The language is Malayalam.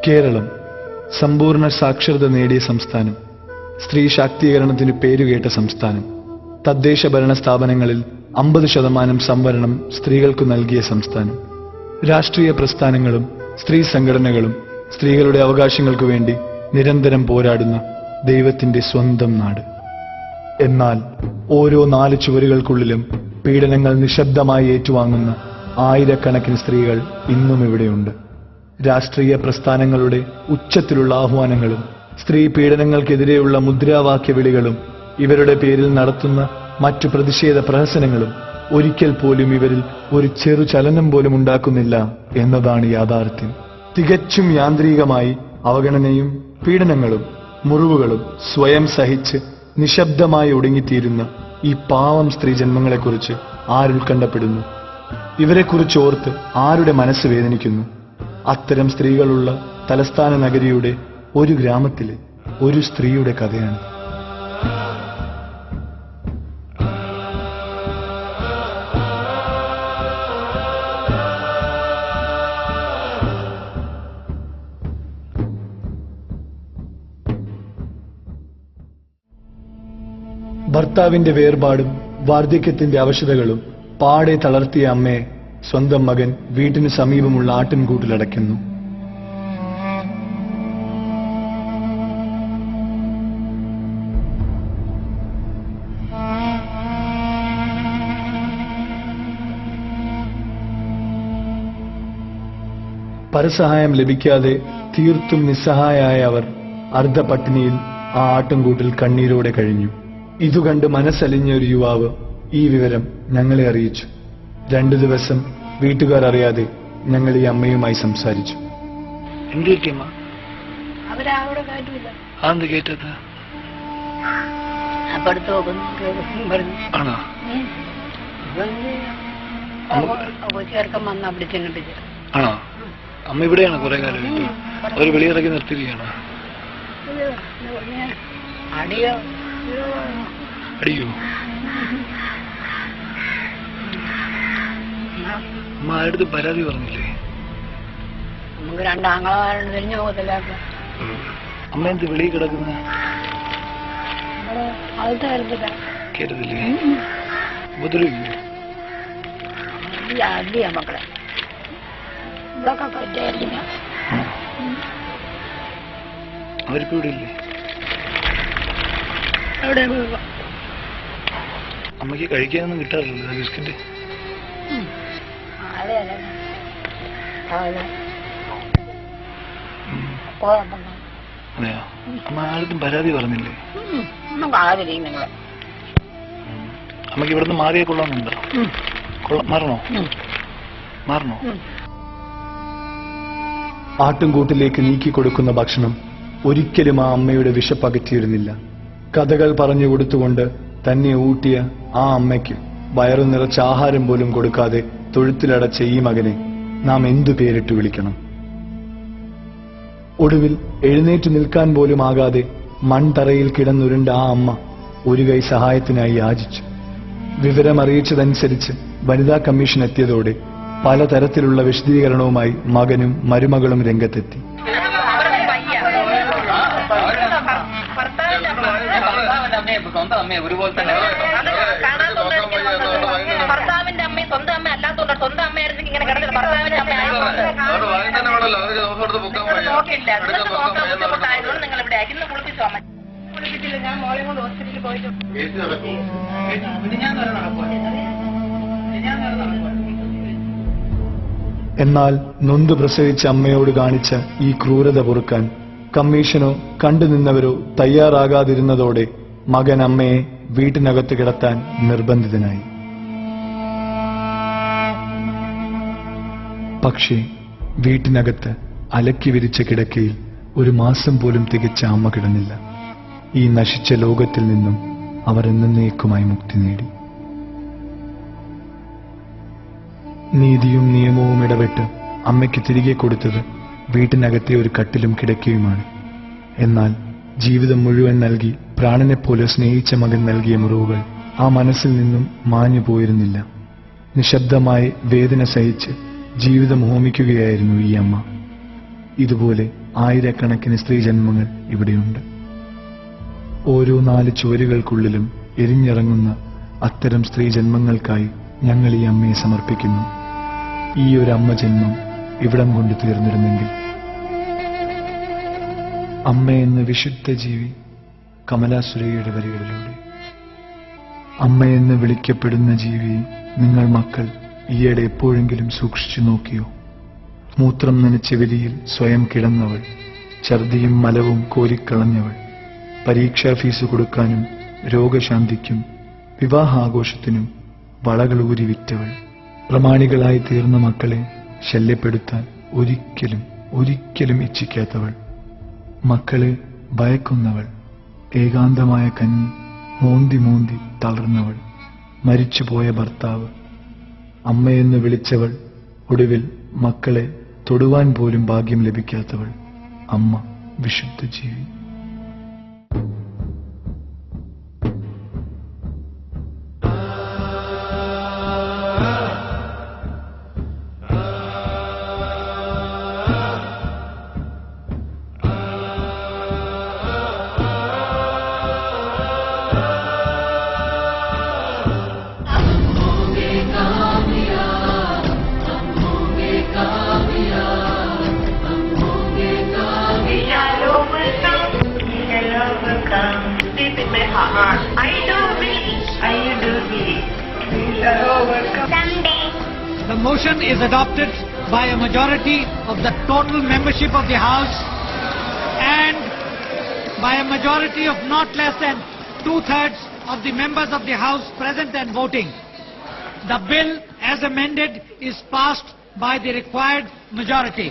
കേരളം സമ്പൂർണ്ണ സാക്ഷരത നേടിയ സംസ്ഥാനം, സ്ത്രീ ശാക്തീകരണത്തിന് പേരുകേട്ട സംസ്ഥാനം, തദ്ദേശ ഭരണ സ്ഥാപനങ്ങളിൽ 50% സംവരണം സ്ത്രീകൾക്കു നൽകിയ സംസ്ഥാനം, രാഷ്ട്രീയ പ്രസ്ഥാനങ്ങളും സ്ത്രീ സംഘടനകളും സ്ത്രീകളുടെ അവകാശങ്ങൾക്കു വേണ്ടി നിരന്തരം പോരാടുന്ന ദൈവത്തിന്റെ സ്വന്തം നാട്. എന്നാൽ ഓരോ 4 ചുവരുകൾക്കുള്ളിലും പീഡനങ്ങൾ നിശബ്ദമായി ഏറ്റുവാങ്ങുന്ന ആയിരക്കണക്കിന് സ്ത്രീകൾ ഇന്നും ഇവിടെയുണ്ട്. രാഷ്ട്രീയ പ്രസ്ഥാനങ്ങളുടെ ഉച്ചത്തിലുള്ള ആഹ്വാനങ്ങളും സ്ത്രീ പീഡനങ്ങൾക്കെതിരെയുള്ള മുദ്രാവാക്യ വിളികളും ഇവരുടെ പേരിൽ നടത്തുന്ന മറ്റു പ്രതിഷേധ പ്രഹസനങ്ങളും ഒരിക്കൽ പോലും ഇവരിൽ ഒരു ചെറു ചലനം പോലും ഉണ്ടാക്കുന്നില്ല എന്നതാണ് യാഥാർത്ഥ്യം. തികച്ചും യാന്ത്രികമായി അവഗണനയും പീഡനങ്ങളും മുറിവുകളും സ്വയം സഹിച്ച് നിശബ്ദമായി ഒടുങ്ങിത്തീരുന്ന ഈ പാവം സ്ത്രീ ജന്മങ്ങളെക്കുറിച്ച് ആരുത്കണ്ഠപ്പെടുന്നു? ഇവരെക്കുറിച്ച് ഓർത്ത് ആരുടെ മനസ്സ് വേദനിക്കുന്നു? അത്തരം സ്ത്രീകളുള്ള തലസ്ഥാന നഗരിയുടെ ഒരു ഗ്രാമത്തിലെ ഒരു സ്ത്രീയുടെ കഥയാണ്. ഭർത്താവിന്റെ വേർപാടും വാർദ്ധക്യത്തിന്റെ അവശതകളും പാടെ തളർത്തിയ അമ്മയെ സ്വന്തം മകൻ വീട്ടിന് സമീപമുള്ള ആട്ടിൻകൂട്ടിലടയ്ക്കുന്നു. പരസഹായം ലഭിക്കാതെ തീർത്തും നിസ്സഹായായ അവർ അർദ്ധപട്ടിണിയിൽ ആ ആട്ടിൻകൂട്ടിൽ കണ്ണീരോടെ കഴിഞ്ഞു. ഇതുകണ്ട് മനസ്സലിഞ്ഞ ഒരു യുവാവ് ഈ വിവരം ഞങ്ങളെ അറിയിച്ചു. 2 ദിവസം വീട്ടുകാർ അറിയാതെ ഞങ്ങൾ ഈ അമ്മയുമായി സംസാരിച്ചു. അമ്മ ഇവിടെയാണ് കുറെ കാലം അവര് വെളിയിറക്കി നിർത്തുകയാണ്. അടിയോ അമ്മ ആരുടെ പരാതി പറഞ്ഞില്ലേ? നമുക്ക് 2 ആങ്ങളമാരുണ്ട്, തിരിഞ്ഞു പോകത്തില്ല. അമ്മ എന്ത് വെളിയിൽ കിടക്കുന്ന കേരളത്തില്ലേ? ഉപദ്രവിക്കോ? അടിയാ മക്കളെ, ഇതൊക്കെ പറ്റായിരിക്കും. അവരിപ്പോ ഇവിടെ ഇല്ലേ? എവിടെ അമ്മക്ക് കഴിക്കാനൊന്നും കിട്ടാറില്ല ബിസ്ക്കറ്റ്? അതെയോ? അമ്മ ആർക്കും പരാതി പറഞ്ഞില്ലേ? അമ്മക്ക് ഇവിടുന്ന് മാറിയേ കൊള്ളാന്നുണ്ടോ? മാറണോ? ആട്ടിൻകൂട്ടിലേക്ക് നീക്കിക്കൊടുക്കുന്ന ഭക്ഷണം ഒരിക്കലും ആ അമ്മയുടെ വിശപ്പകറ്റിയിരുന്നില്ല. കഥകൾ പറഞ്ഞു കൊടുത്തുകൊണ്ട് തന്നെ ഊട്ടിയ ആ അമ്മയ്ക്ക് വയറു നിറച്ച ആഹാരം പോലും കൊടുക്കാതെ തൊഴുത്തിലടച്ച ഈ മകനെ നാം എന്തു പേരിട്ട് വിളിക്കണം? ഒടുവിൽ എഴുന്നേറ്റ് നിൽക്കാൻ പോലും ആകാതെ മൺതറയിൽ കിടന്നുരുണ്ട ആ അമ്മ ഒരു കൈ സഹായത്തിനായി യാചിച്ചു. വിവരമറിയിച്ചതനുസരിച്ച് വനിതാ കമ്മീഷൻ എത്തിയതോടെ പലതരത്തിലുള്ള വിശദീകരണവുമായി മകനും മരുമകളും രംഗത്തെത്തി. ഭർത്താവിന്റെ അമ്മയും സ്വന്തം അമ്മ അല്ലാത്തോണ്ട് സ്വന്തം അമ്മയായിരുന്നു ഇങ്ങനെ കിടന്നില്ല. ഭർത്താവിന്റെ അമ്മയായതുകൊണ്ട് നിങ്ങൾ ഇവിടെ ഇന്ന് കുളിപ്പിച്ചോ? അമ്മ കുളിപ്പിച്ചില്ല, ഞാൻ മോളെ കൊണ്ട് ഹോസ്പിറ്റലിൽ പോയിട്ട് എന്നാൽ നൊന്തു പ്രസവിച്ച അമ്മയോട് കാണിച്ച ഈ ക്രൂരത പൊറുക്കാൻ കമ്മീഷനോ കണ്ടുനിന്നവരോ തയ്യാറാകാതിരുന്നതോടെ മകൻ അമ്മയെ വീട്ടിനകത്ത് കിടത്താൻ നിർബന്ധിതനായി. പക്ഷേ വീട്ടിനകത്ത് അലക്കി വിരിച്ച കിടക്കയിൽ 1 മാസം പോലും തികച്ച അമ്മ കിടന്നില്ല. ഈ നശിച്ച ലോകത്തിൽ നിന്നും അവർ എന്നേക്കുമായി മുക്തി നേടി. നീതിയും നിയമവും ഇടപെട്ട് അമ്മയ്ക്ക് തിരികെ കൊടുത്തത് വീട്ടിനകത്തെ ഒരു കട്ടിലും കിടക്കയുമാണ്. എന്നാൽ ജീവിതം മുഴുവൻ നൽകി പ്രാണനെപ്പോലെ സ്നേഹിച്ച മകൻ നൽകിയ മുറിവുകൾ ആ മനസ്സിൽ നിന്നും മാഞ്ഞു പോയിരുന്നില്ല. നിശബ്ദമായി വേദന സഹിച്ച് ജീവിതം ഹോമിക്കുകയായിരുന്നു ഈ അമ്മ. ഇതുപോലെ ആയിരക്കണക്കിന് സ്ത്രീജന്മങ്ങൾ ഇവിടെയുണ്ട്. ഓരോ 4 ചുവരുകൾക്കുള്ളിലും എരിഞ്ഞിറങ്ങുന്ന അത്തരം സ്ത്രീജന്മങ്ങൾക്കായി ഞങ്ങൾ ഈ അമ്മയെ സമർപ്പിക്കുന്നു. ഈ ഒരു അമ്മ ജന്മം ഇവിടം കൊണ്ട് തീർന്നിരുന്നെങ്കിൽ. അമ്മ എന്ന വിശുദ്ധ ജീവി കമലാസുരയ്യയുടെ വരികളിലൂടെ. അമ്മയെന്ന് വിളിക്കപ്പെടുന്ന ജീവി നിങ്ങൾ മക്കൾ ഈയിടെ എപ്പോഴെങ്കിലും സൂക്ഷിച്ചു നോക്കിയോ? മൂത്രം നനച്ച വിരിയിൽ സ്വയം കിടന്നവൾ, ഛർദിയും മലവും കോരിക്കളഞ്ഞവൾ, പരീക്ഷാ ഫീസ് കൊടുക്കാനും രോഗശാന്തിക്കും വിവാഹാഘോഷത്തിനും വളകൾ ഊരി വിറ്റവൾ, പ്രമാണികളായി തീർന്ന മക്കളെ ശല്യപ്പെടുത്താൻ ഒരിക്കലും ഇച്ഛിക്കാത്തവൾ, മക്കളെ ഭയക്കുന്നവൾ, ഏകാന്തമായ കഞ്ഞി മോന്തി തളർന്നവൾ, മരിച്ചുപോയ ഭർത്താവ്, അമ്മയെന്ന് വിളിച്ചവൾ, ഒടുവിൽ മക്കളെ തൊടുവാൻ പോലും ഭാഗ്യം ലഭിക്കാത്തവൾ, അമ്മ വിശുദ്ധ ജീവി. Deep in my heart, I do believe. We shall overcome. Someday. The motion is adopted by a majority of the total membership of the House and by a majority of not less than 2/3 of the members of the House present and voting. The bill as amended is passed by the required majority.